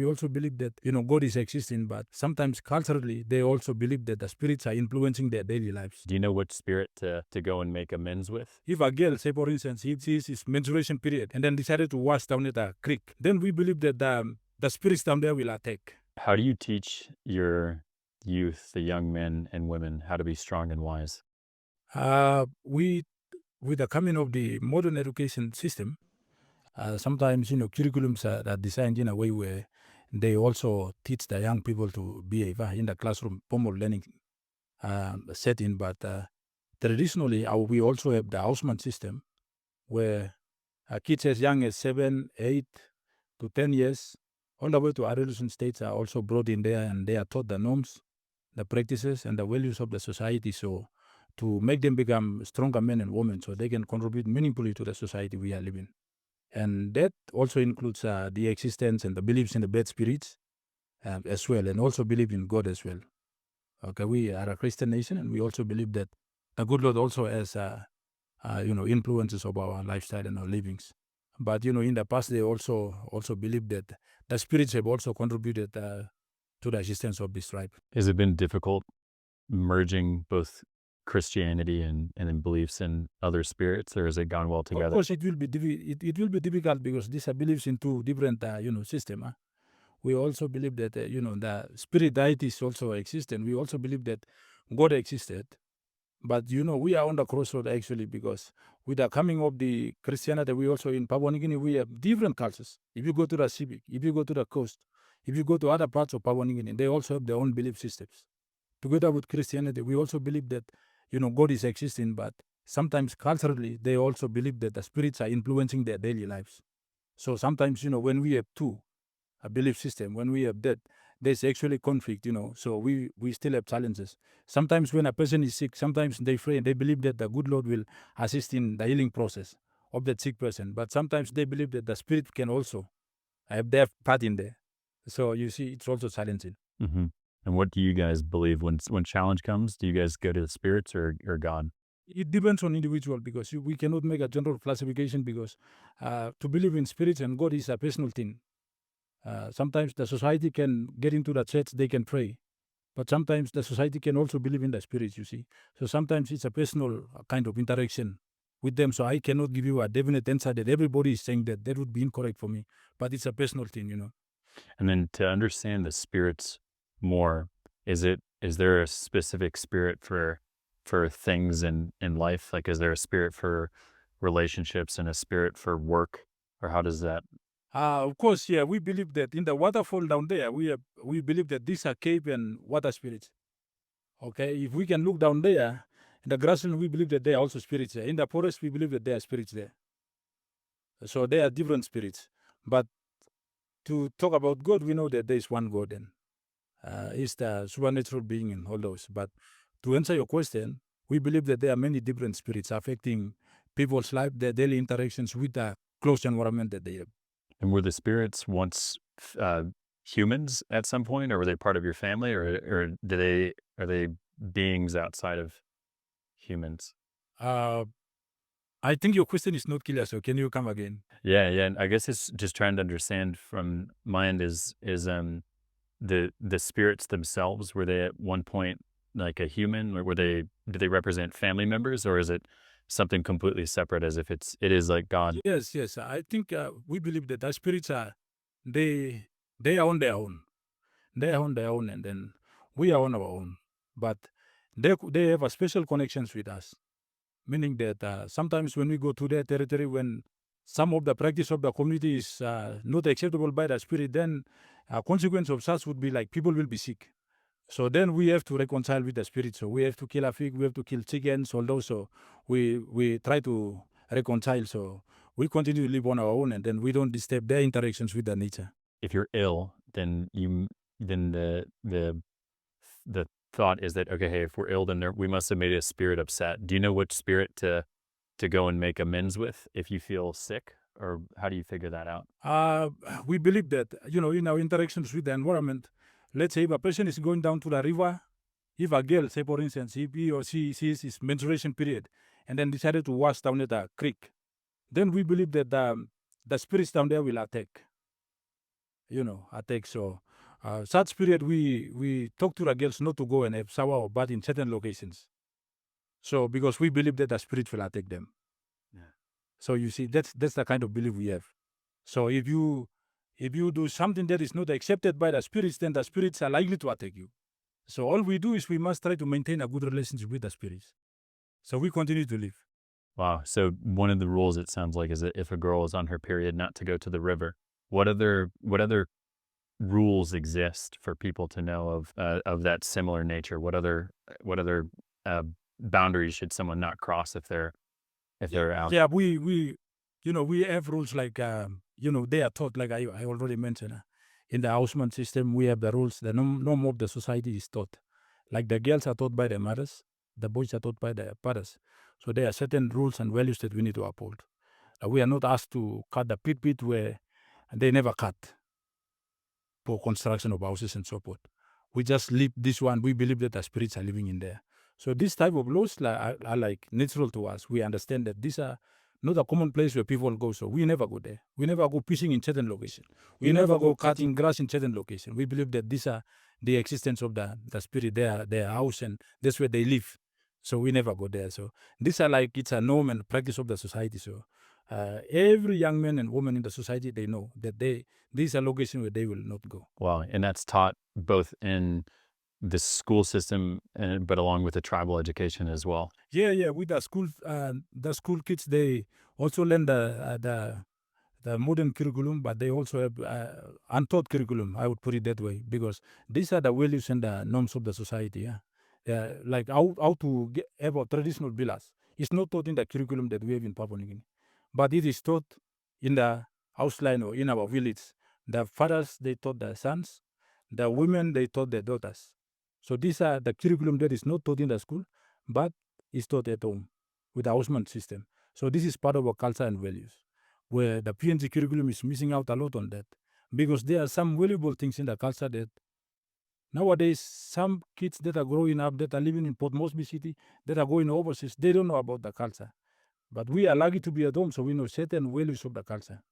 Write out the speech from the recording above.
we also believe that, God is existing, but sometimes culturally, they also believe that the spirits are influencing their daily lives. Do you know which spirit to go and make amends with? If a girl, say for instance, if this is menstruation period and then decided to wash down at a creek, then we believe that the spirits down there will attack. How do you teach your youth, the young men and women, how to be strong and wise? With the coming of the modern education system, sometimes, curriculums are designed in a way where they also teach the young people to behave in the classroom, formal learning setting. But traditionally, we also have the houseman system where kids as young as 7, 8 to 10 years, all the way to adolescent states are also brought in there, and they are taught the norms, the practices, and the values of the society. So to make them become stronger men and women so they can contribute meaningfully to the society we are living. And that also includes the existence and the beliefs in the bad spirits as well, and also believe in God as well. Okay, we are a Christian nation, and we also believe that the good Lord also has, influences of our lifestyle and our livings. But in the past, they also believe that the spirits have also contributed to the existence of this tribe. Has it been difficult merging both Christianity and then beliefs in other spirits, or has it gone well together? Of course, it will be it will be difficult because these are beliefs in two different system. We also believe that the spirit deities also exist, and we also believe that God existed. But we are on the crossroad actually, because with the coming of the Christianity, we also in Papua New Guinea we have different cultures. If you go to the Pacific, if you go to the coast, if you go to other parts of Papua New Guinea, they also have their own belief systems. Together with Christianity, we also believe that God is existing, but sometimes culturally they also believe that the spirits are influencing their daily lives. So sometimes when we have two a belief system, when we have that, there's actually conflict, so we still have challenges. Sometimes when a person is sick, sometimes they pray and they believe that the good Lord will assist in the healing process of that sick person, but sometimes they believe that the spirit can also have their part in there. So you see, it's also challenging. Mm-hmm. And what do you guys believe when challenge comes? Do you guys go to the spirits or God? It depends on individual, because we cannot make a general classification, because to believe in spirits and God is a personal thing. Sometimes the society can get into the church, they can pray, but sometimes the society can also believe in the spirits, you see. So sometimes it's a personal kind of interaction with them. So I cannot give you a definite answer that everybody is saying that. That would be incorrect for me, but it's a personal thing. And then to understand the spirits more, is there a specific spirit for things in life? Like, is there a spirit for relationships and a spirit for work, or how does that? Of course, yeah, we believe that in the waterfall down there, we believe that these are cave and water spirits. Okay, if we can look down there, in the grassland, we believe that there are also spirits there. In the forest, we believe that there are spirits there. So there are different spirits. But to talk about God, we know that there is one God, and He's the supernatural being in all those. But to answer your question, we believe that there are many different spirits affecting people's life, their daily interactions with the close environment that they have. And were the spirits once humans at some point, or were they part of your family, or are they beings outside of humans? Uh, I think your question is not clear, so can you come again? Yeah, and I guess it's just trying to understand from my end is the spirits themselves, were they at one point like a human, or do they represent family members, or is it something completely separate, as if it is like God? Yes. I think we believe that the spirits are they they are on their own. They are on their own, and then we are on our own. But they have a special connections with us, meaning that sometimes when we go to their territory, when some of the practice of the community is not acceptable by the spirit, then a consequence of such would be like people will be sick. So then we have to reconcile with the spirit. So we have to kill a pig, we have to kill chickens, all those. So we try to reconcile. So we continue to live on our own, and then we don't disturb their interactions with the nature. If you're ill, then the thought is that, okay, hey, if we're ill, then we must have made a spirit upset. Do you know which spirit to go and make amends with if you feel sick, or how do you figure that out? We believe that, in our interactions with the environment, let's say if a person is going down to the river, if a girl, say for instance, if he or she sees his menstruation period and then decided to wash down at a creek, then we believe that the spirits down there will attack. I take so. Such period, we talk to the girls not to go and have shower or bath in certain locations. So because we believe that the spirit will attack them. Yeah. So you see, that's the kind of belief we have. So if you do something that is not accepted by the spirits, then the spirits are likely to attack you. So all we do is we must try to maintain a good relationship with the spirits. So we continue to live. Wow. So one of the rules, it sounds like, is that if a girl is on her period, not to go to the river. What other rules exist for people to know of that similar nature? What other boundaries should someone not cross if they're out? Yeah, we have rules like they are taught, like I already mentioned, in the houseman system. We have the rules. The norm of the society is taught. Like the girls are taught by their mothers, the boys are taught by their fathers. So there are certain rules and values that we need to uphold. We are not asked to cut the pit where they never cut for construction of houses and so forth. We just leave this one. We believe that the spirits are living in there. So this type of laws are like natural to us. We understand that these are not a common place where people go. So we never go there. We never go fishing in certain location. We never go cutting grass in certain location. We believe that these are the existence of the spirit, their house, and that's where they live. So we never go there. So these are like, it's a norm and practice of the society. So every young man and woman in the society, they know that these are locations where they will not go. Wow. And that's taught both in the school system, but along with the tribal education as well. Yeah. With the school kids, they also learn the modern curriculum, but they also have untaught curriculum. I would put it that way, because these are the values and the norms of the society. Yeah, like how to have a traditional villas. It's not taught in the curriculum that we have in Papua New Guinea, but it is taught in the outline or in our village. The fathers, they taught their sons. The women, they taught their daughters. So these are the curriculum that is not taught in the school, but is taught at home with the houseman system. So this is part of our culture and values, where the PNG curriculum is missing out a lot on that, because there are some valuable things in the culture that nowadays some kids that are growing up, that are living in Port Moresby City, that are going overseas, they don't know about the culture. But we are lucky to be at home, so we know certain values of the culture.